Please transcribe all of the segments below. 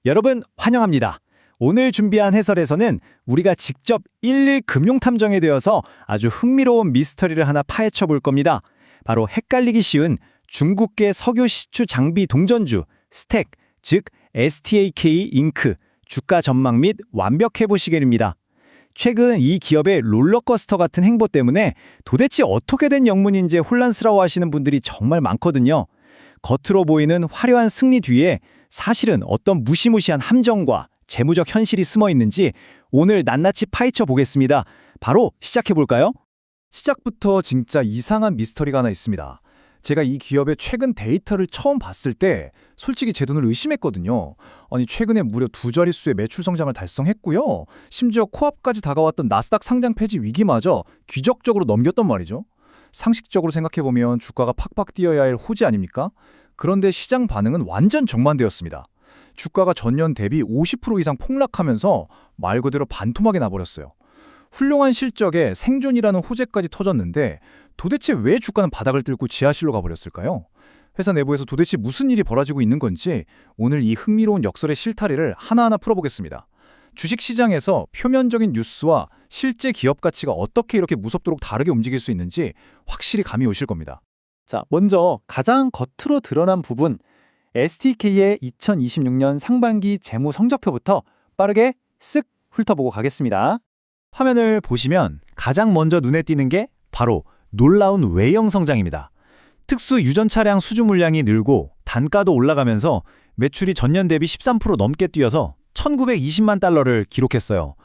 여러분 환영합니다. 오늘 준비한 해설에서는 우리가 직접 일일 금융탐정에 되어서 아주 흥미로운 미스터리를 하나 파헤쳐 볼 겁니다. 바로 헷갈리기 쉬운 중국계 석유 시추 장비 동전주 스택, 즉 STAK 잉크 주가 전망 및 완벽 해부 시계입니다. 최근 이 기업의 롤러코스터 같은 행보 때문에 도대체 어떻게 된 영문인지 혼란스러워하시는 분들이 정말 많거든요. 겉으로 보이는 화려한 승리 뒤에 사실은 어떤 무시무시한 함정과 재무적 현실이 숨어 있는지 오늘 낱낱이 파헤쳐 보겠습니다. 바로 시작해 볼까요? 시작부터 진짜 이상한 미스터리가 하나 있습니다. 제가 이 기업의 최근 데이터를 처음 봤을 때 솔직히 제 눈을 의심했거든요. 아니 최근에 무려 두 자릿수의 매출 성장을 달성했고요. 심지어 코앞까지 다가왔던 나스닥 상장 폐지 위기마저 기적적으로 넘겼단 말이죠. 상식적으로 생각해보면 주가가 팍팍 뛰어야 할 호재 아닙니까? 그런데 시장 반응은 완전 정반대였습니다. 주가가 전년 대비 50% 이상 폭락하면서 말 그대로 반토막이 나버렸어요. 훌륭한 실적에 생존이라는 호재까지 터졌는데 도대체 왜 주가는 바닥을 뚫고 지하실로 가버렸을까요? 회사 내부에서 도대체 무슨 일이 벌어지고 있는 건지 오늘 이 흥미로운 역설의 실타래를 하나하나 풀어보겠습니다. 주식시장에서 표면적인 뉴스와 실제 기업 가치가 어떻게 이렇게 무섭도록 다르게 움직일 수 있는지 확실히 감이 오실 겁니다. 자, 먼저 가장 겉으로 드러난 부분 STK의 2026년 상반기 재무 성적표부터 빠르게 쓱 훑어보고 가겠습니다. 화면을 보시면 가장 먼저 눈에 띄는 게 바로 놀라운 외형 성장입니다. 특수 유전 차량 수주 물량이 늘고 단가도 올라가면서 매출이 전년 대비 13% 넘게 뛰어서 1920만 달러를 기록했어요.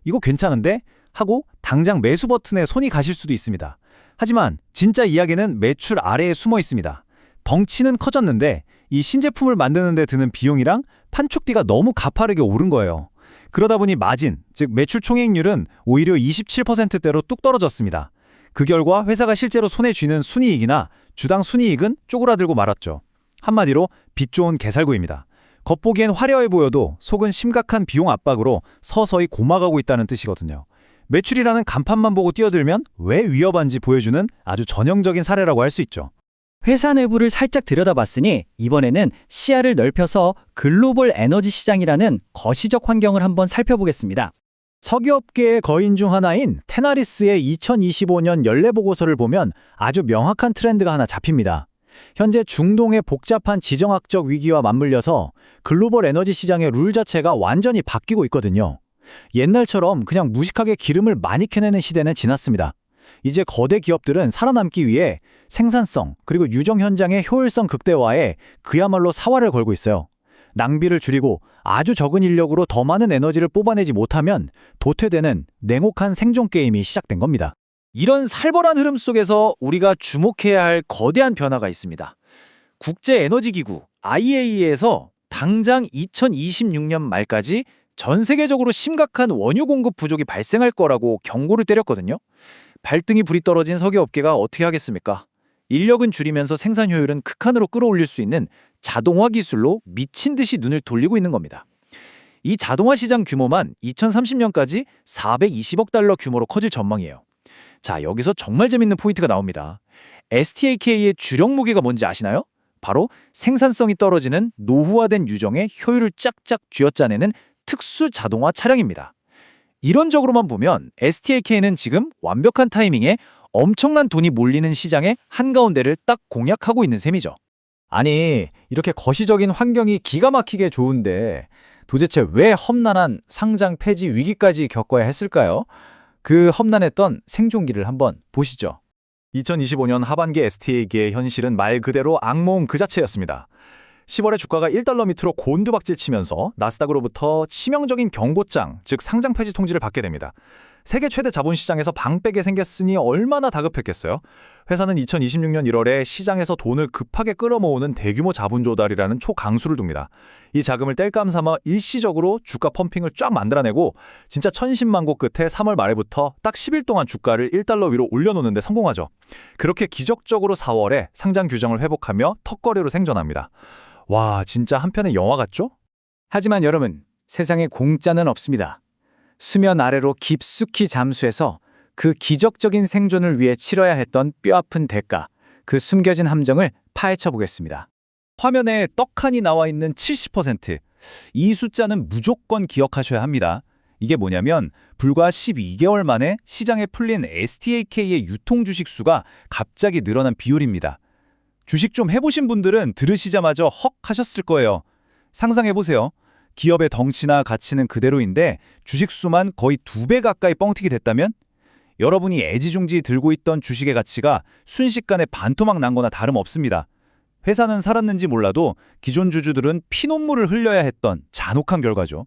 이거 괜찮은데? 하고 당장 매수 버튼에 손이 가실 수도 있습니다. 하지만 진짜 이야기는 매출 아래에 숨어 있습니다. 덩치는 커졌는데 이 신제품을 만드는 데 드는 비용이랑 판촉비가 너무 가파르게 오른 거예요. 그러다 보니 마진, 즉 매출 총이익률은 오히려 27%대로 뚝 떨어졌습니다. 그 결과 회사가 실제로 손에 쥐는 순이익이나 주당 순이익은 쪼그라들고 말았죠. 한마디로 빛 좋은 개살구입니다. 겉보기엔 화려해 보여도 속은 심각한 비용 압박으로 서서히 고막하고 있다는 뜻이거든요. 매출이라는 간판만 보고 뛰어들면 왜 위험한지 보여주는 아주 전형적인 사례라고 할 수 있죠. 회사 내부를 살짝 들여다봤으니 이번에는 시야를 넓혀서 글로벌 에너지 시장이라는 거시적 환경을 한번 살펴보겠습니다. 석유업계의 거인 중 하나인 테나리스의 2025년 연례 보고서를 보면 아주 명확한 트렌드가 하나 잡힙니다. 현재 중동의 복잡한 지정학적 위기와 맞물려서 글로벌 에너지 시장의 룰 자체가 완전히 바뀌고 있거든요. 옛날처럼 그냥 무식하게 기름을 많이 캐내는 시대는 지났습니다. 이제 거대 기업들은 살아남기 위해 생산성 그리고 유정 현장의 효율성 극대화에 그야말로 사활을 걸고 있어요. 낭비를 줄이고 아주 적은 인력으로 더 많은 에너지를 뽑아내지 못하면 도태되는 냉혹한 생존 게임이 시작된 겁니다. 이런 살벌한 흐름 속에서 우리가 주목해야 할 거대한 변화가 있습니다. 국제에너지기구 IEA에서 당장 2026년 말까지 전 세계적으로 심각한 원유 공급 부족이 발생할 거라고 경고를 때렸거든요. 발등이 불이 떨어진 석유업계가 어떻게 하겠습니까? 인력은 줄이면서 생산 효율은 극한으로 끌어올릴 수 있는 자동화 기술로 미친 듯이 눈을 돌리고 있는 겁니다. 이 자동화 시장 규모만 2030년까지 420억 달러 규모로 커질 전망이에요. 자, 여기서 정말 재밌는 포인트가 나옵니다. STAK의 주력 무게가 뭔지 아시나요? 바로 생산성이 떨어지는 노후화된 유정의 효율을 짝짝 쥐어짜내는 특수 자동화 차량입니다. 이론적으로만 보면 STAK는 지금 완벽한 타이밍에 엄청난 돈이 몰리는 시장의 한가운데를 딱 공략하고 있는 셈이죠. 아니 이렇게 거시적인 환경이 기가 막히게 좋은데 도대체 왜 험난한 상장 폐지 위기까지 겪어야 했을까요? 그 험난했던 생존기를 한번 보시죠. 2025년 하반기 STAK의 현실은 말 그대로 악몽 그 자체였습니다. 10월에 주가가 1달러 밑으로 곤두박질 치면서 나스닥으로부터 치명적인 경고장, 즉 상장 폐지 통지를 받게 됩니다. 세계 최대 자본시장에서 방패게 생겼으니 얼마나 다급했겠어요? 회사는 2026년 1월에 시장에서 돈을 급하게 끌어모으는 대규모 자본 조달이라는 초강수를 둡니다. 이 자금을 뗄감 삼아 일시적으로 주가 펌핑을 쫙 만들어내고 진짜 천신만고 끝에 3월 말부터 딱 10일 동안 주가를 1달러 위로 올려놓는 데 성공하죠. 그렇게 기적적으로 4월에 상장 규정을 회복하며 턱걸이로 생존합니다. 와, 진짜 한편의 영화 같죠? 하지만 여러분, 세상에 공짜는 없습니다. 수면 아래로 깊숙이 잠수해서 그 기적적인 생존을 위해 치러야 했던 뼈아픈 대가, 그 숨겨진 함정을 파헤쳐 보겠습니다. 화면에 떡하니 나와 있는 70%. 이 숫자는 무조건 기억하셔야 합니다. 이게 뭐냐면 불과 12개월 만에 시장에 풀린 STAK의 유통 주식 수가 갑자기 늘어난 비율입니다. 주식 좀 해보신 분들은 들으시자마자 헉 하셨을 거예요. 상상해보세요. 기업의 덩치나 가치는 그대로인데 주식 수만 거의 2배 가까이 뻥튀기 됐다면? 여러분이 애지중지 들고 있던 주식의 가치가 순식간에 반토막 난 거나 다름없습니다. 회사는 살았는지 몰라도 기존 주주들은 피눈물을 흘려야 했던 잔혹한 결과죠.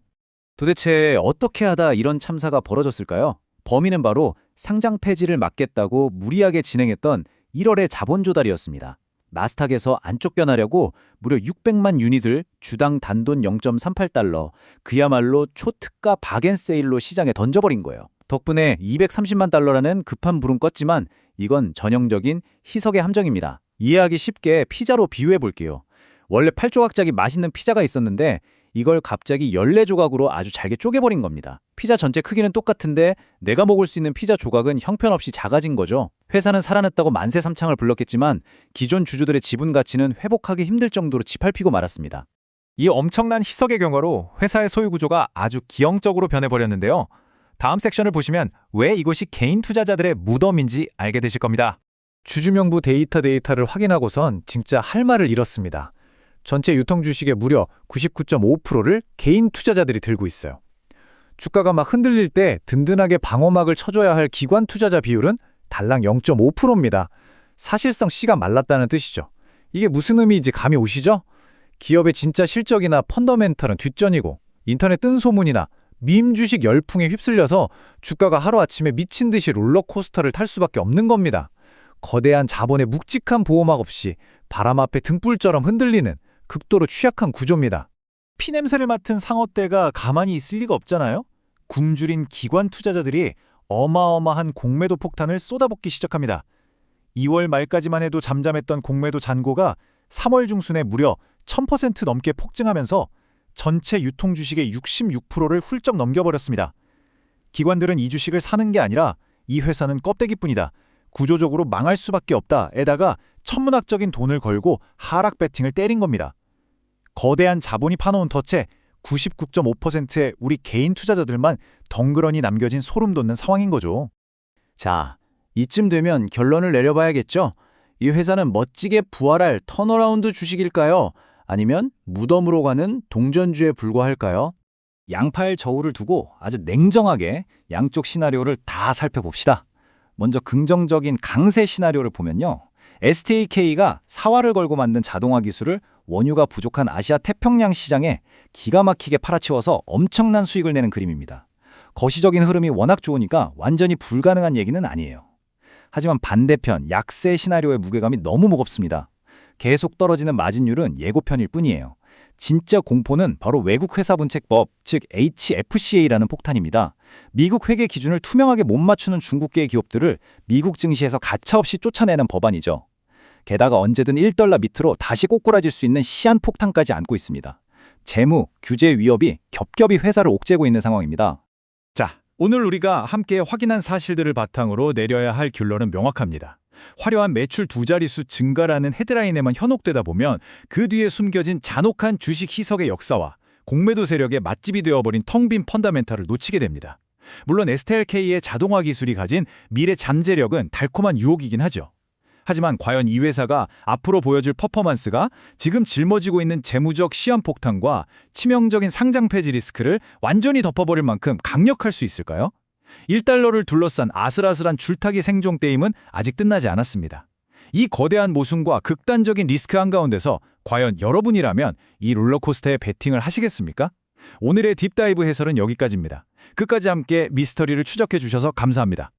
도대체 어떻게 하다 이런 참사가 벌어졌을까요? 범인은 바로 상장 폐지를 막겠다고 무리하게 진행했던 1월의 자본 조달이었습니다. 나스닥에서 안쪽 변하려고 무려 600만 유닛을 주당 단돈 0.38달러, 그야말로 초특가 바겐세일로 시장에 던져버린 거예요. 덕분에 230만 달러라는 급한 불은 껐지만 이건 전형적인 희석의 함정입니다. 이해하기 쉽게 피자로 비유해 볼게요. 원래 8조각짜리 맛있는 피자가 있었는데 이걸 갑자기 14조각으로 아주 잘게 쪼개버린 겁니다. 피자 전체 크기는 똑같은데 내가 먹을 수 있는 피자 조각은 형편없이 작아진 거죠. 회사는 살아났다고 만세삼창을 불렀겠지만 기존 주주들의 지분 가치는 회복하기 힘들 정도로 지팔피고 말았습니다. 이 엄청난 희석의 경과로 회사의 소유 구조가 아주 기형적으로 변해버렸는데요. 다음 섹션을 보시면 왜 이곳이 개인 투자자들의 무덤인지 알게 되실 겁니다. 주주명부 데이터를 확인하고선 진짜 할 말을 잃었습니다. 전체 유통 주식의 무려 99.5%를 개인 투자자들이 들고 있어요. 주가가 막 흔들릴 때 든든하게 방어막을 쳐줘야 할 기관 투자자 비율은 달랑 0.5%입니다. 사실상 씨가 말랐다는 뜻이죠. 이게 무슨 의미인지 감이 오시죠? 기업의 진짜 실적이나 펀더멘털은 뒷전이고 인터넷 뜬 소문이나 밈 주식 열풍에 휩쓸려서 주가가 하루아침에 미친 듯이 롤러코스터를 탈 수밖에 없는 겁니다. 거대한 자본의 묵직한 보호막 없이 바람 앞에 등불처럼 흔들리는 극도로 취약한 구조입니다. 피냄새를 맡은 상어떼가 가만히 있을 리가 없잖아요. 굶주린 기관 투자자들이 어마어마한 공매도 폭탄을 쏟아붓기 시작합니다. 2월 말까지만 해도 잠잠했던 공매도 잔고가 3월 중순에 무려 1000% 넘게 폭증하면서 전체 유통 주식의 66%를 훌쩍 넘겨버렸습니다. 기관들은 이 주식을 사는 게 아니라 이 회사는 껍데기뿐이다, 구조적으로 망할 수밖에 없다에다가 천문학적인 돈을 걸고 하락 배팅을 때린 겁니다. 거대한 자본이 파놓은 덫에 99.5%의 우리 개인 투자자들만 덩그러니 남겨진 소름 돋는 상황인 거죠. 자, 이쯤 되면 결론을 내려봐야겠죠? 이 회사는 멋지게 부활할 턴어라운드 주식일까요? 아니면 무덤으로 가는 동전주에 불과할까요? 양파의 저울을 두고 아주 냉정하게 양쪽 시나리오를 다 살펴봅시다. 먼저 긍정적인 강세 시나리오를 보면요. STAK가 사활을 걸고 만든 자동화 기술을 원유가 부족한 아시아 태평양 시장에 기가 막히게 팔아치워서 엄청난 수익을 내는 그림입니다. 거시적인 흐름이 워낙 좋으니까 완전히 불가능한 얘기는 아니에요. 하지만 반대편 약세 시나리오의 무게감이 너무 무겁습니다. 계속 떨어지는 마진율은 예고편일 뿐이에요. 진짜 공포는 바로 외국 회사 분책법, 즉 HFCA라는 폭탄입니다. 미국 회계 기준을 투명하게 못 맞추는 중국계 기업들을 미국 증시에서 가차없이 쫓아내는 법안이죠. 게다가 언제든 1달러 밑으로 다시 꼬꾸라질 수 있는 시한폭탄까지 안고 있습니다. 재무, 규제 위협이 겹겹이 회사를 옥죄고 있는 상황입니다. 자, 오늘 우리가 함께 확인한 사실들을 바탕으로 내려야 할 결론은 명확합니다. 화려한 매출 2자릿수 증가라는 헤드라인에만 현혹되다 보면 그 뒤에 숨겨진 잔혹한 주식 희석의 역사와 공매도 세력의 맛집이 되어버린 텅 빈 펀더멘탈을 놓치게 됩니다. 물론 STLK의 자동화 기술이 가진 미래 잠재력은 달콤한 유혹이긴 하죠. 하지만 과연 이 회사가 앞으로 보여줄 퍼포먼스가 지금 짊어지고 있는 재무적 시한폭탄과 치명적인 상장 폐지 리스크를 완전히 덮어버릴 만큼 강력할 수 있을까요? 1달러를 둘러싼 아슬아슬한 줄타기 생존 게임은 아직 끝나지 않았습니다. 이 거대한 모순과 극단적인 리스크 한가운데서 과연 여러분이라면 이 롤러코스터에 베팅을 하시겠습니까? 오늘의 딥다이브 해설은 여기까지입니다. 끝까지 함께 미스터리를 추적해 주셔서 감사합니다.